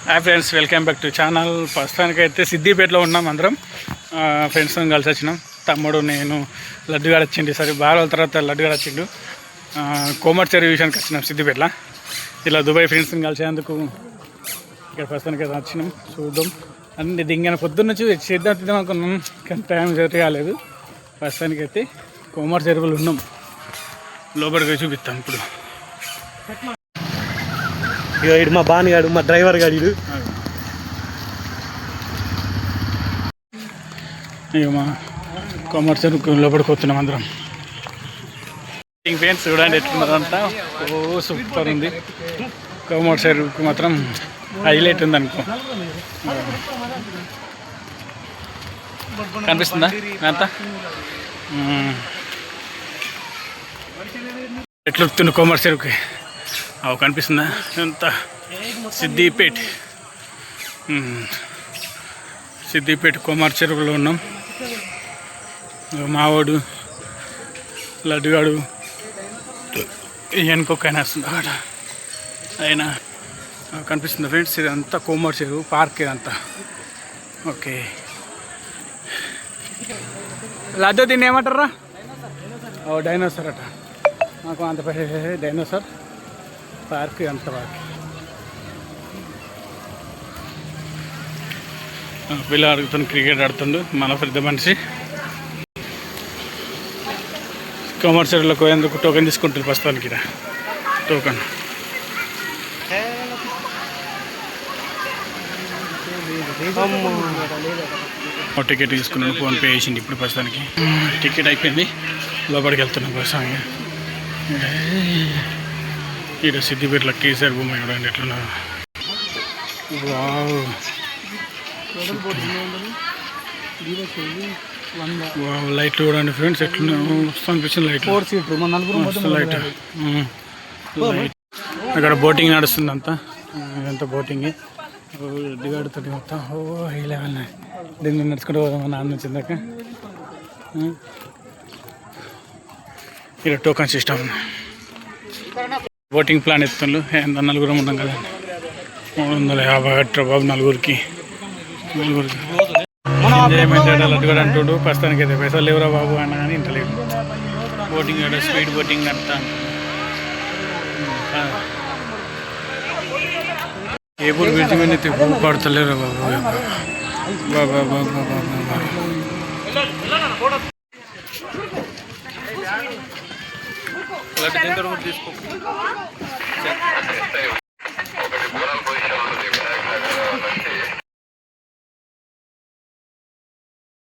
Hi friends, welcome back to channel. ప్రస్తుతానికి అయితే సిద్దిపేటలో ఉన్నాం. అందరం ఫ్రెండ్స్తో కలిసి వచ్చినాం. తమ్ముడు, నేను, లడ్డుగాడు వచ్చిండు. సరే బాగా రోజుల తర్వాత లడ్డుగాడు వచ్చిండు. కోమర్ చెరువు విషయానికి వచ్చినాం సిద్దిపేటలో. ఇలా దుబాయ్ ఫ్రెండ్స్ని కలిసేందుకు ఇక్కడ ప్రస్తుతానికి అయితే వచ్చినాం. చూద్దాం అన్ని దింగిన పొద్దున్న నుంచి చేద్దాం అనుకున్నాం, కానీ టైం సరి కాలేదు. ప్రస్తుతానికి అయితే కోమర్ చెరువులు ఉన్నాం. లోపలికి చూపిస్తాం ఇప్పుడు. ఇడు మా బానిగాడు, మా డ్రైవర్ గాడు. ఇక మా కోమర్ చెరువు లోపలికి వస్తున్నాం అందరం. ఫ్రెండ్స్ చూడండి ఎట్లున్నదంతా. ఓ సూపర్ ఉంది. కోమర్ చెరువుకి మాత్రం హైలైట్ ఉంది అనుకో. కనిపిస్తుందా అంతా? ఎట్లుతుంది కోమర్ చెరువుకి? అవి కనిపిస్తుందా? ఎంత సిద్దిపేట కోమర్ చెరువులో ఉన్నాం. మావాడు, లడ్డుగాడు, వెనుకొకైనా వస్తుంది అక్కడ. అయినా కనిపిస్తుంది ఫ్రెండ్స్. ఇదంతా కోమర్ చెరువు పార్క్ ఇదంతా. ఓకే, లడ్డు దీన్ని ఏమంటారా? ఓ డైనోసార్ అట. మాకు అంత డైనోసార్ పార్క్ అంత పార్క్. పిల్లలు అడుగుతుంది, క్రికెట్ ఆడుతుండు మన పెద్ద మనిషి. కోమర్ చెరువులకు పోయేందుకు టోకెన్ తీసుకుంటారు ప్రస్తుతానికి. టోకెన్ టికెట్ తీసుకున్నాను, ఫోన్పే చేసింది ఇప్పుడు. ప్రస్తుతానికి టికెట్ అయిపోయింది. లోపలికి వెళ్తున్నాం ప్రస్తుతానికి. ఇక్కడ సిద్దిపేటలో కేసీఆర్ భూమి చూడండి ఎట్లున్నా. లైట్లు చూడండి ఫ్రెండ్స్ ఎట్లా అనిపించింది. లైట్ అక్కడ బోటింగ్ నడుస్తుంది అంతా. ఇదంతా బోటింగ్ దిగాడుతుంది మొత్తం. ఓ హై లెవెల్. దీన్ని నడుచుకుంటూ పోదాం మా నాన్న వచ్చిందాక. ఇక్కడ టోకన్ సిస్టమ్ ఉంది. బోటింగ్ ప్లాన్ ఎత్తుండ్రు. నలుగురం ఉన్నాం కదా. 350 కట్టరా బాబు నలుగురికి. ఏమైతే లడ్డుగాడు అంటుడు. ప్రస్తుతానికి అయితే పైసలు లేవురా బాబు అన్న కానీ ఇంటలేదు. బోటింగ్ స్పీడ్ బోటింగ్ నడుతా. ఏ పూలు బ్రిడ్జ్ మీద పువ్వు పడతలేరా బాబు. బాబా బాబా బాబా తీసుకో.